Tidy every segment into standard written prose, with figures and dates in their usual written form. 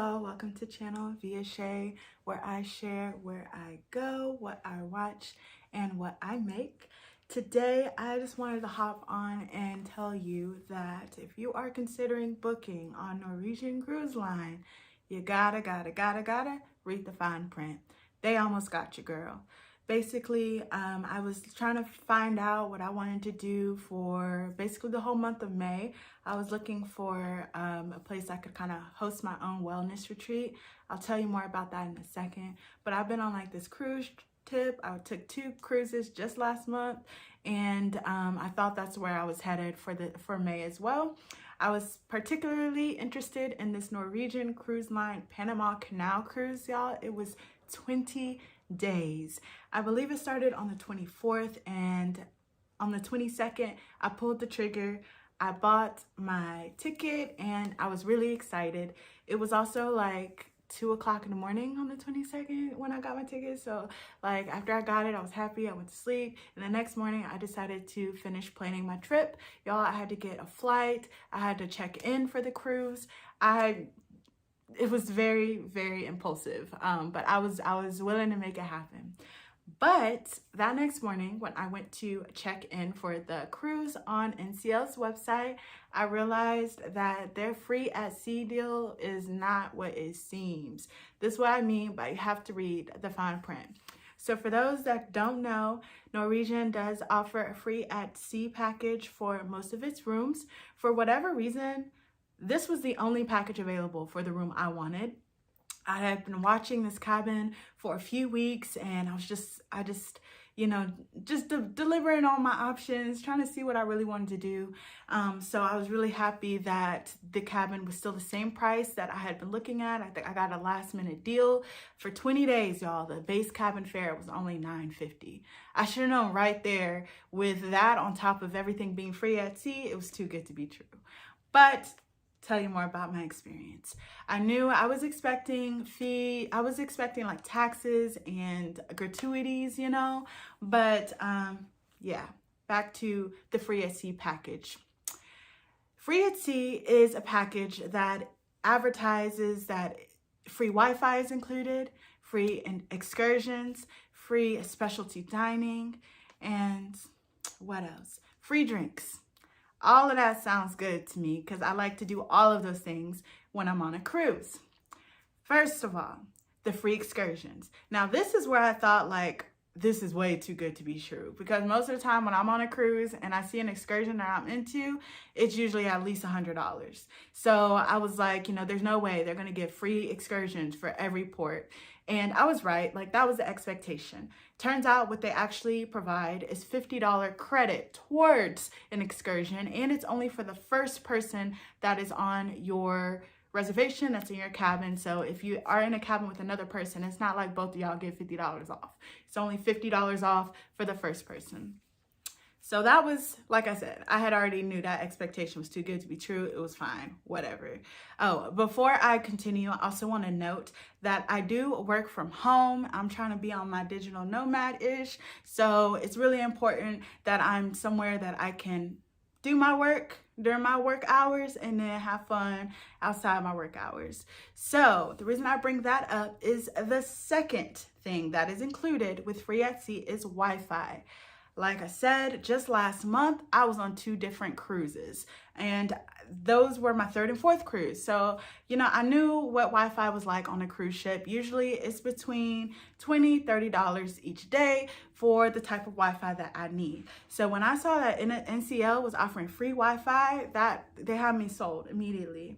y'all, welcome to channel Via Shay, where I share where I go, what I watch, and what I make. Today, I just wanted to hop on and tell you that if you are considering booking on Norwegian Cruise Line, you gotta read the fine print. They almost got you, girl. Basically, I was trying to find out what I wanted to do for basically the whole month of May. I was looking for a place I could kind of host my own wellness retreat. I'll tell you more about that in a second. But I've been on like this cruise tip. I took 2 cruises just last month, and I thought that's where I was headed for May as well. I was particularly interested in this Norwegian Cruise Line Panama Canal cruise, y'all. It was 20 days. I believe it started on the 24th, and on the 22nd, I pulled the trigger. I bought my ticket and I was really excited. It was also like 2 o'clock in the morning on the 22nd when I got my ticket. So like after I got it, I was happy. I went to sleep, and the next morning I decided to finish planning my trip. Y'all, I had to get a flight. I had to check in for the cruise. It was very, very impulsive, but I was willing to make it happen. But that next morning, when I went to check in for the cruise on NCL's website, I realized that their free at sea deal is not what it seems. This is what I mean by you have to read the fine print. So for those that don't know, Norwegian does offer a free at sea package for most of its rooms. For whatever reason, this was the only package available for the room I wanted. I had been watching this cabin for a few weeks, and I just deliberating on my options, trying to see what I really wanted to do. So I was really happy that the cabin was still the same price that I had been looking at. I think I got a last minute deal for 20 days, y'all. The base cabin fare was only $9.50. I should have known right there, with that on top of everything being free at sea, it was too good to be true. But tell you more about my experience. I knew I was expecting like taxes and gratuities, but yeah, back to the free at sea package. Free at sea is a package that advertises that free Wi-Fi is included, free excursions, free specialty dining, and what else? Free drinks. All of that sounds good to me because I like to do all of those things when I'm on a cruise. First of all, the free excursions. Now, this is where I thought, like, this is way too good to be true, because most of the time when I'm on a cruise and I see an excursion that I'm into, it's usually at least $100. So I was like, there's no way they're going to give free excursions for every port. And I was right. Like, that was the expectation. Turns out what they actually provide is $50 credit towards an excursion, and it's only for the first person that is on your reservation, that's in your cabin. So if you are in a cabin with another person, it's not like both of y'all get $50 off. It's only $50 off for the first person. So that was, like I said, I had already knew that expectation was too good to be true. It was fine, whatever. Oh, before I continue, I also want to note that I do work from home. I'm trying to be on my digital nomad-ish. So it's really important that I'm somewhere that I can do my work during my work hours and then have fun outside my work hours. So the reason I bring that up is the second thing that is included with free at sea is Wi-Fi. Like I said, just last month, I was on 2 different cruises, and those were my 3rd and 4th cruise. So, I knew what Wi-Fi was like on a cruise ship. Usually it's between $20, $30 each day for the type of Wi-Fi that I need. So when I saw that NCL was offering free Wi-Fi, that they had me sold immediately.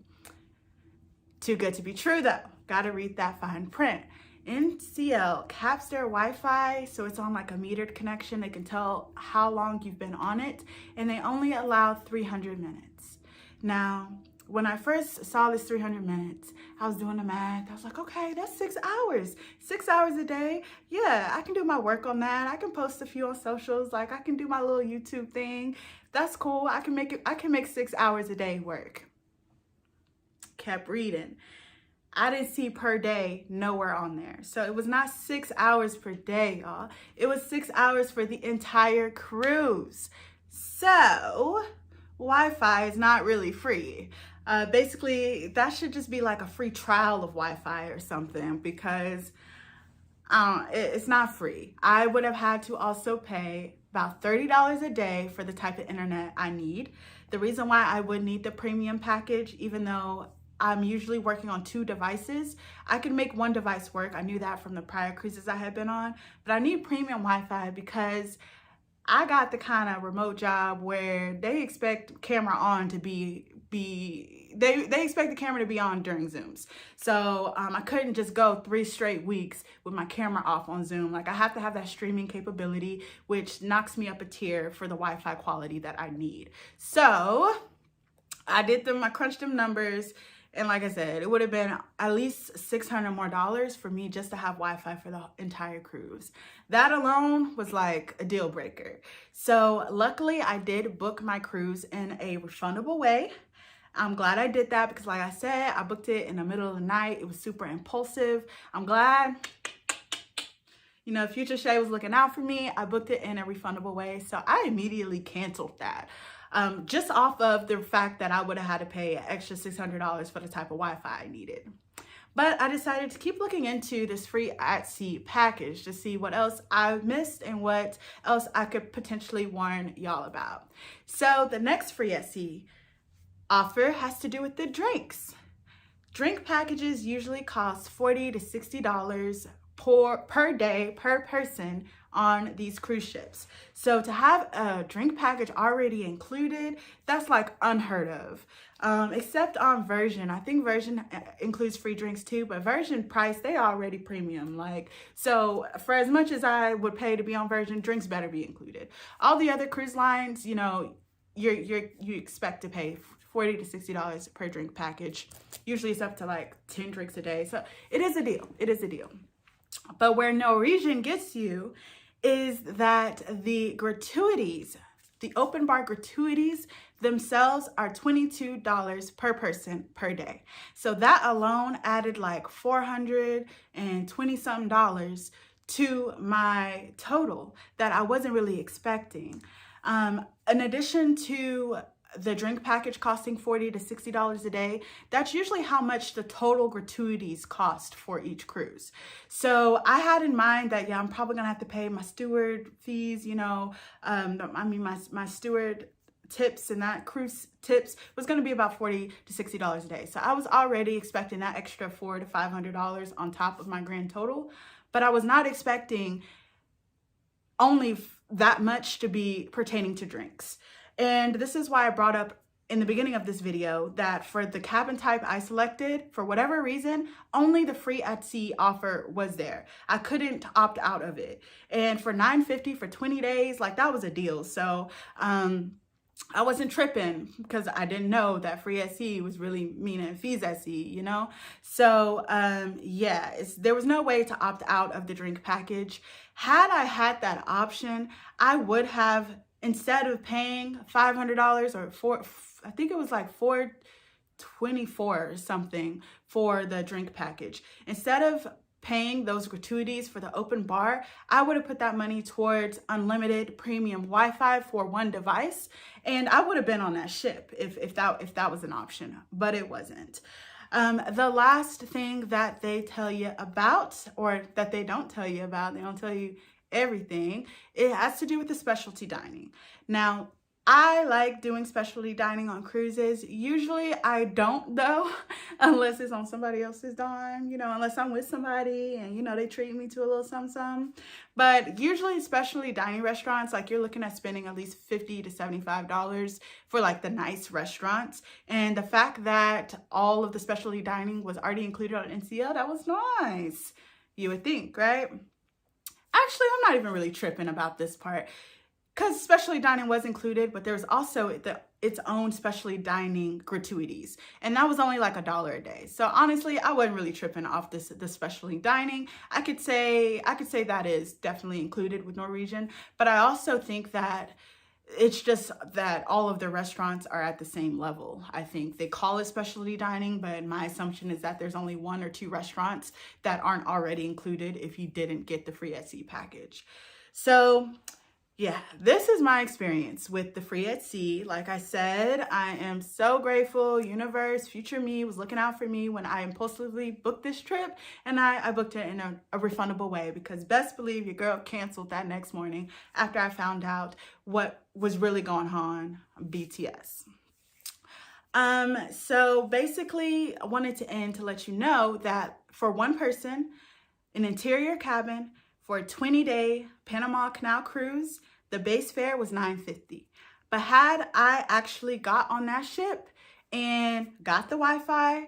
Too good to be true though. Gotta read that fine print. NCL caps their Wi-Fi, so it's on like a metered connection. They can tell how long you've been on it, and they only allow 300 minutes. Now, when I first saw this 300 minutes, I was doing the math. I was like, okay, that's 6 hours. 6 hours a day. Yeah, I can do my work on that. I can post a few on socials. Like, I can do my little YouTube thing. That's cool. I can make 6 hours a day work. Kept reading. I didn't see per day nowhere on there. So it was not 6 hours per day, y'all. It was 6 hours for the entire cruise. So Wi-Fi is not really free. Basically, that should just be like a free trial of Wi-Fi or something, because it's not free. I would have had to also pay about $30 a day for the type of internet I need. The reason why I would need the premium package, even though I'm usually working on 2 devices, I could make 1 device work. I knew that from the prior cruises I had been on, but I need premium Wi-Fi because I got the kind of remote job where they expect camera on to they expect the camera to be on during Zooms. So I couldn't just go 3 straight weeks with my camera off on Zoom. Like, I have to have that streaming capability, which knocks me up a tier for the Wi-Fi quality that I need. So I crunched them numbers. And like I said, it would have been at least $600 more for me just to have Wi-Fi for the entire cruise. That alone was like a deal breaker. So luckily I did book my cruise in a refundable way. I'm glad I did that because, like I said, I booked it in the middle of the night. It was super impulsive. I'm glad, you know, Future Shay was looking out for me. I booked it in a refundable way. So I immediately canceled that. Just off of the fact that I would have had to pay an extra $600 for the type of Wi-Fi I needed. But I decided to keep looking into this free at sea package to see what else I missed and what else I could potentially warn y'all about. So the next free at sea offer has to do with the drinks. Drink packages usually cost $40 to $60 per day per person on these cruise ships. So to have a drink package already included, that's like unheard of. Except on Virgin. I think Virgin includes free drinks too, but Virgin price, they already premium. Like, so for as much as I would pay to be on Virgin, drinks better be included. All the other cruise lines, you know, you expect to pay $40 to $60 per drink package. Usually it's up to like 10 drinks a day. So it is a deal. It is a deal. But where Norwegian gets you is that the gratuities, the open bar gratuities themselves are $22 per person per day. So that alone added like $420 something to my total that I wasn't really expecting. In addition to the drink package costing $40 to $60 a day, that's usually how much the total gratuities cost for each cruise. So I had in mind that, yeah, I'm probably gonna have to pay my steward fees, you know, my steward tips, and that cruise tips was gonna be about $40 to $60 a day. So I was already expecting that extra $400 to $500 on top of my grand total, but I was not expecting only that much to be pertaining to drinks. And this is why I brought up in the beginning of this video that for the cabin type I selected, for whatever reason, only the free at sea offer was there. I couldn't opt out of it. And for $9.50 for 20 days, like, that was a deal. So I wasn't tripping because I didn't know that free at sea was really meaning fees at sea, you know? So yeah, there was no way to opt out of the drink package. Had I had that option, I would have, instead of paying $500 or I think it was like $424 or something for the drink package, instead of paying those gratuities for the open bar, I would have put that money towards unlimited premium Wi-Fi for 1 device, and I would have been on that ship if that was an option, but it wasn't. The last thing that they tell you about, or that they don't tell you about, they don't tell you everything, it has to do with the specialty dining. Now, I like doing specialty dining on cruises. Usually I don't, though, unless it's on somebody else's dime, you know, unless I'm with somebody and, you know, they treat me to a little something. But usually specialty dining restaurants, like, you're looking at spending at least $50 to $75 for like the nice restaurants. And the fact that all of the specialty dining was already included on NCL, that was nice, you would think, right? Actually, I'm not even really tripping about this part, because specialty dining was included, but there was also its own specialty dining gratuities, and that was only like $1 a day. So honestly, I wasn't really tripping off the specialty dining. I could say that is definitely included with Norwegian, but I also think that it's just that all of the restaurants are at the same level. I think they call it specialty dining, but my assumption is that there's only 1 or 2 restaurants that aren't already included if you didn't get the free at sea package. So Yeah, this is my experience with the free at sea. Like I said, I am so grateful. Universe, future me was looking out for me when I impulsively booked this trip, and I booked it in a refundable way, because best believe your girl canceled that next morning after I found out what was really going on BTS. So basically, I wanted to end to let you know that for one person, an interior cabin for a 20-day Panama Canal cruise, the base fare was $9.50. But had I actually got on that ship and got the Wi-Fi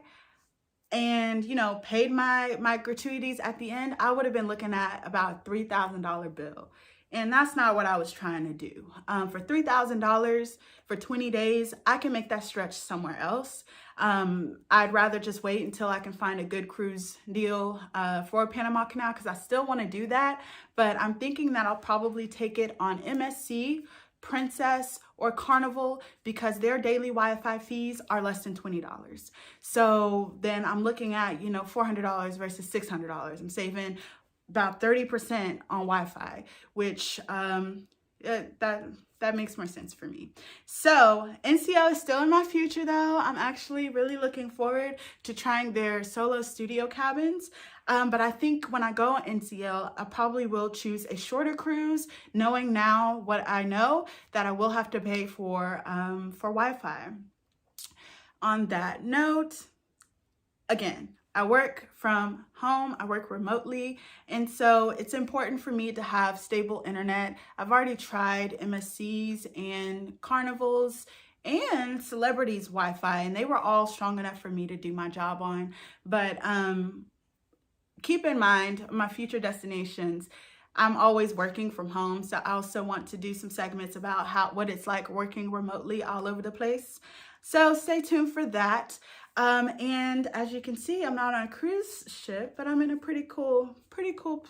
and, you know, paid my gratuities at the end, I would have been looking at about a $3,000 bill. And that's not what I was trying to do. For $3,000 for 20 days, I can make that stretch somewhere else. I'd rather just wait until I can find a good cruise deal for Panama Canal, because I still want to do that. But I'm thinking that I'll probably take it on MSC, Princess, or Carnival, because their daily Wi-Fi fees are less than $20. So then I'm looking at, you know, $400 versus $600. I'm saving about 30% on Wi-Fi, which that makes more sense for me. So NCL is still in my future though. I'm actually really looking forward to trying their solo studio cabins. But I think when I go on NCL, I probably will choose a shorter cruise, knowing now what I know, that I will have to pay for Wi-Fi. On that note, again, I work from home, I work remotely, and so it's important for me to have stable internet. I've already tried MSCs and Carnivals and Celebrities Wi-Fi, and they were all strong enough for me to do my job on. But keep in mind, my future destinations, I'm always working from home, so I also want to do some segments about what it's like working remotely all over the place. So stay tuned for that. And as you can see, I'm not on a cruise ship, but I'm in a pretty cool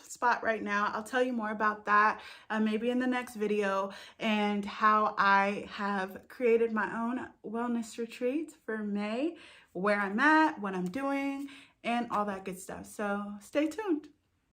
spot right now. I'll tell you more about that maybe in the next video, and how I have created my own wellness retreat for May, where I'm at, what I'm doing, and all that good stuff. So stay tuned.